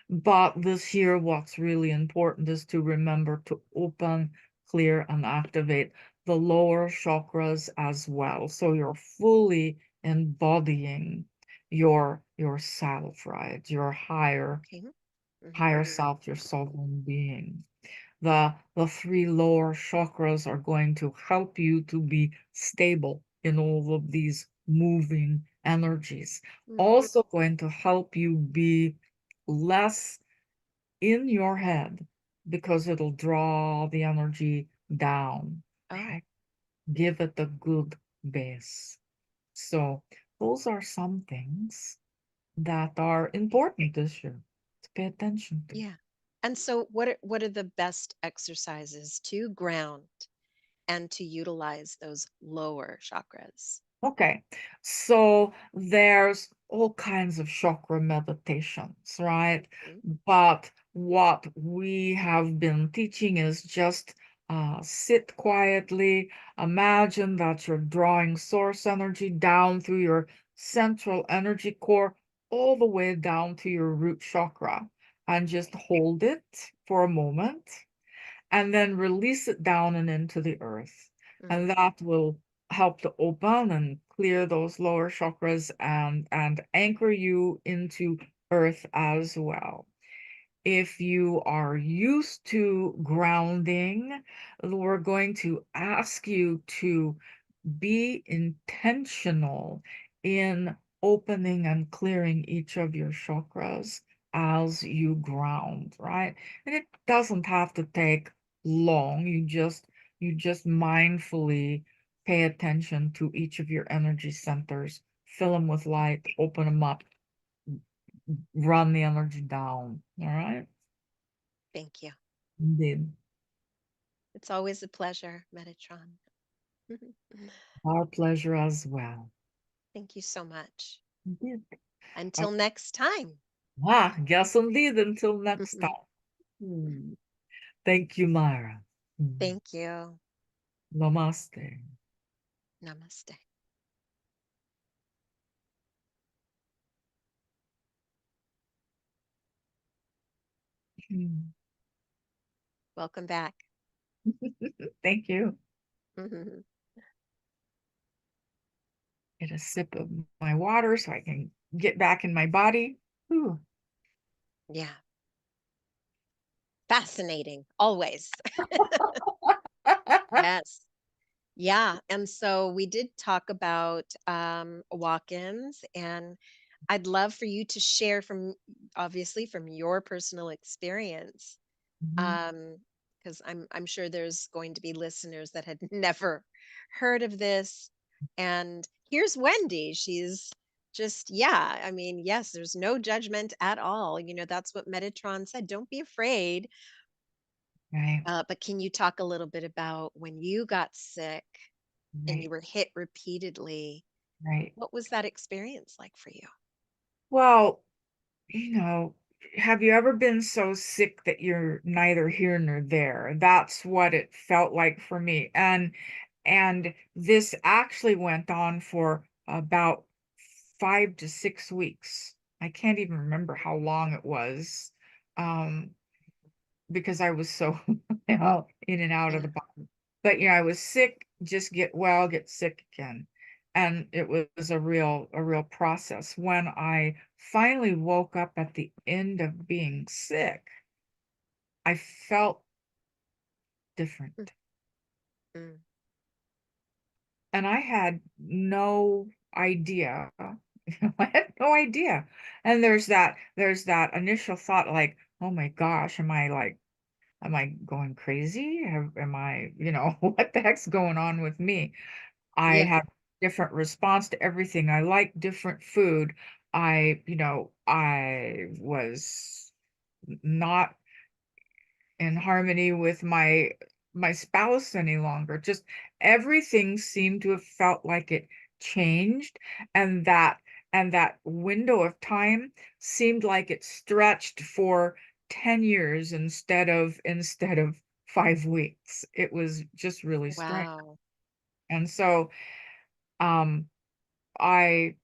But this year, what's really important is to remember to open, clear, and activate the lower chakras as well. So you're fully embodying yourself, right? Your Okay. Hmm. higher self, your sovereign being. The three lower chakras are going to help you to be stable in all of these moving energies. Hmm. Also going to help you be less in your head because it'll draw the energy down, Oh, right? Give it a good base. So those are some things that are important this year to pay attention to. yeah. And so what are the best exercises to ground and to utilize those lower chakras? Okay, so there's all kinds of chakra meditations, right? Mhm. But what we have been teaching is just sit quietly, imagine that you're drawing source energy down through your central energy core, all the way down to your root chakra, and just Okay. hold it for a moment and then release it down and into the earth. And Mm, that will help to open and clear those lower chakras and anchor you into earth as well. If you are used to grounding, we're going to ask you to be intentional in opening and clearing each of your chakras as you ground, right? And it doesn't have to take long. You just mindfully pay attention to each of your energy centers, fill them with light, open them up, run the energy down. All right. thank you. Indeed. It's always a pleasure, Metatron. Our pleasure as well. Thank you so much. Indeed. Uh, Until next time. Yes, indeed. Until next time. Mm. Thank you, Myra. Mm. Thank you. Namaste. Namaste. Mm. Welcome back. Thank you. Mhm. Get a sip of my water so I can get back in my body. Ooh. Yeah. Fascinating. Always. Yes. Yeah. And so we did talk about walk-ins, and I'd love for you to share from, obviously, from your personal experience. Mhm. Because I'm sure there's going to be listeners that had never heard of this. And here's Wendy. She's just, yeah, I mean, yes, there's no judgment at all. That's what Metatron said. Don't be afraid. Right, But can you talk a little bit about when you got sick and you right, were hit repeatedly? right. What was that experience like for you? Well, you know, have you ever been so sick that you're neither here nor there? That's what it felt like for me. And this actually went on for about 5 to 6 weeks. I can't even remember how long it was. Um, because I was so in and out of Yeah. the body. But I was sick, just get well, get sick again. And it was a real process. When I finally woke up at the end of being sick, I felt Mm, different. mm. And I had no idea. I had no idea. And there's that initial thought like, oh my gosh, am I going crazy? Am I, what the heck's going on with me? I Yeah. have different response to everything. I like different food. I was not in harmony with my spouse any longer. Just everything seemed to have felt like it changed, and that window of time seemed like it stretched for 10 years instead of 5 weeks. It was just really strange. Wow. And so um I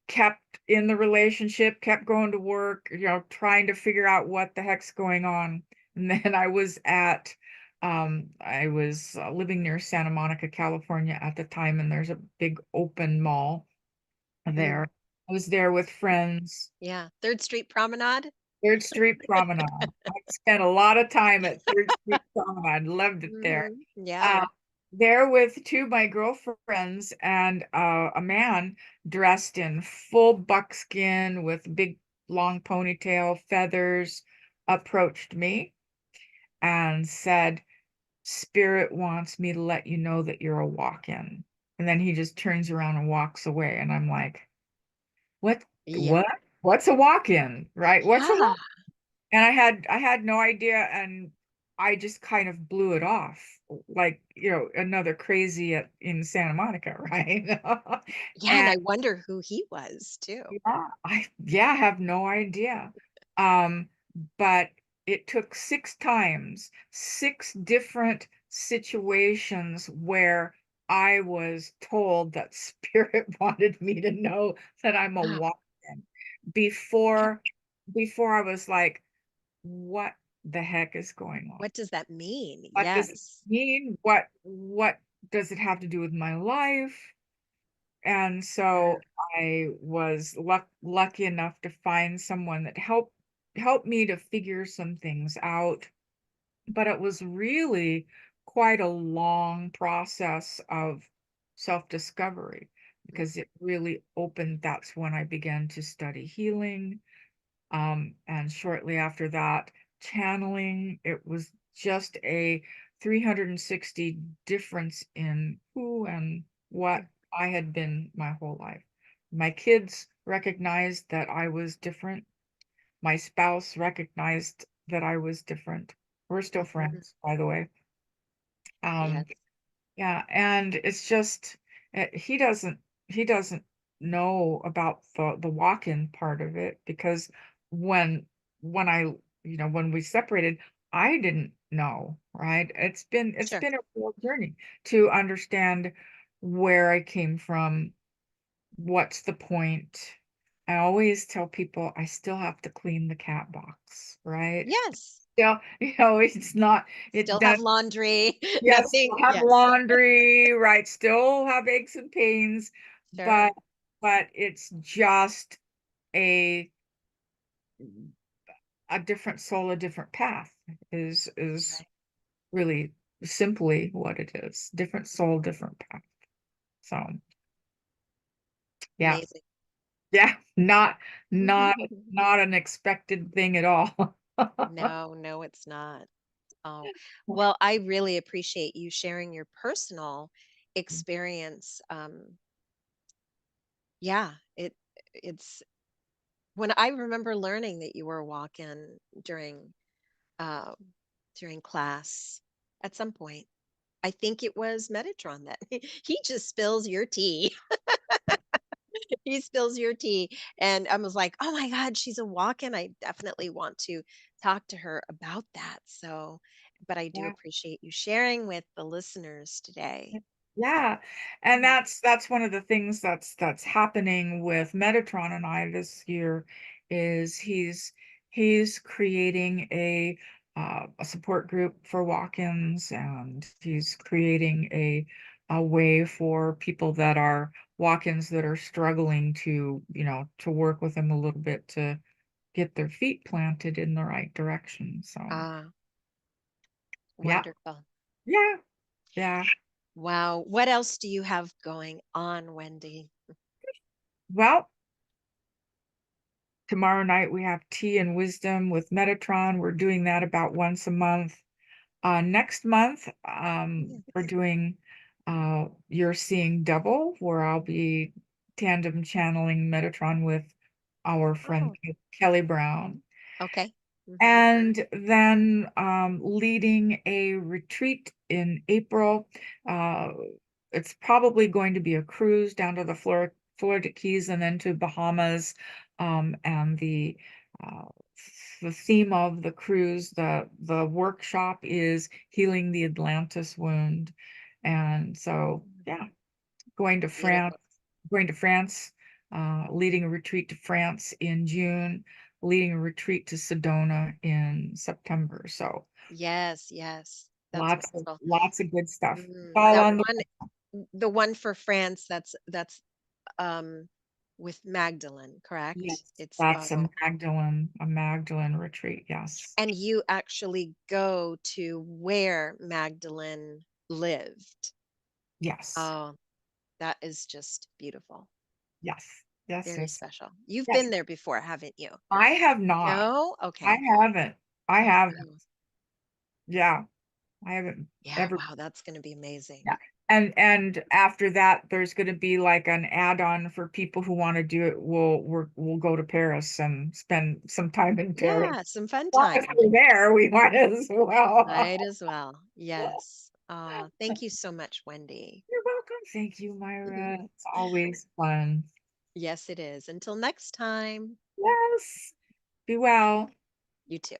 kept in the relationship, kept going to work, trying to figure out what the heck's going on. And then I was living near Santa Monica, California at the time, and there's a big open mall Mm. there. I was there with friends. Yeah. Third Street Promenade. Third Street Promenade. I spent a lot of time at Third Street Promenade. Loved it there. Yeah. Uh, there with two of my girlfriends and a man dressed in full buckskin with big long ponytail, feathers, approached me and said, "Spirit wants me to let you know that you're a walk-in." And then he just turns around and walks away. And I'm like, what? Yeah. What? What's a walk-in? Right? What's a Yeah. and I had no idea, and I just kind of blew it off like, another crazy in Santa Monica, right? Yeah. And And I wonder who he was too. I have no idea. Um, but it took 6 times, 6 different situations where I was told that spirit wanted me to know that I'm a Ah, walk-in before before I was like, what the heck is going on? what does that mean? What does it Yes. mean? What does it have to do with my life? And Yeah. so I was lucky enough to find someone that helped me to figure some things out. But it was really quite a long process of self-discovery Mm, because it really opened. That's when I began to study healing. And shortly after that, channeling. It was just a 360 difference in who and what mm, I had been my whole life. My kids recognized that I was different. My spouse recognized that I was different. We're still mhm. friends, by the way. Yes. Um, yeah, and it's just he doesn't know about the walk-in part of it because when when we separated, I didn't know, right? It's Sure. been a real journey to understand where I came from, what's the point. I always tell people I still have to clean the cat box, right? Yes. Still, it's not, it Still have does, laundry. yes, Nothing. still have Yes. laundry, right? Still have aches and pains, but Sure. it's just a different soul, a different path is Right. really simply what it is. Different soul, different path. So yeah, Amazing. yeah, not not an expected thing at all. No, no, it's not. Oh, well, I really appreciate you sharing your personal experience. Yeah, it's when I remember learning that you were walking um during class at some point. I think it was Metatron that he just spills your tea. He spills your tea. And I was like, oh my God, she's a walk-in. I definitely want to talk to her about that. So, but I do Yeah. appreciate you sharing with the listeners today. Yeah, and Mhm. that's one of the things that's happening with Metatron and I this year is he's creating a support group for walk-ins, and he's creating a way for people that are walk-ins that are struggling to, to work with them a little bit to get their feet planted in the right direction. So, Ah, yeah, wonderful. yeah, yeah. Wow. What else do you have going on, Wendy? Well, tomorrow night we have Tea and Wisdom with Metatron. We're doing that about once a month. Next month, we're Yes. doing You're Seeing Double, where I'll be tandem channeling Metatron with our friend Oh, Kelly Brown. okay. Hmm. And then leading a retreat in April. Uh, it's probably going to be a cruise down to the Florida Keys and then to Bahamas. And uh, the theme of the cruise, the workshop is healing the Atlantis wound. And so, yeah, going to France, Beautiful. going to France, leading a retreat to France in June, leading a retreat to Sedona in September. So Yes, yes. That's wonderful. lots of good stuff. It's all That on the the one for France, that's um with Magdalene, correct? yes, It's that's a Magdalene retreat. Yes. and you actually go to where Magdalene lived. Yes. Oh, that is just beautiful. Yes. Yes. Very Yes. special. You've Yes. been there before, haven't you? I have not. No? I Okay. haven't. I Oh, haven't. wow. Yeah. I haven't Yeah, ever. wow, that's going to be amazing. Yeah. And after that, there's going to be like an add-on for people who want to do it. We'll go to Paris and spend some time in Paris. Yeah, some fun Well, if time. we're there, we might as well. Might as well. Yes. Thank you so much, Wendy. You're welcome. Thank you, Myra. It's always fun. Yes, it is. Until next time. Yes. Be well. You too.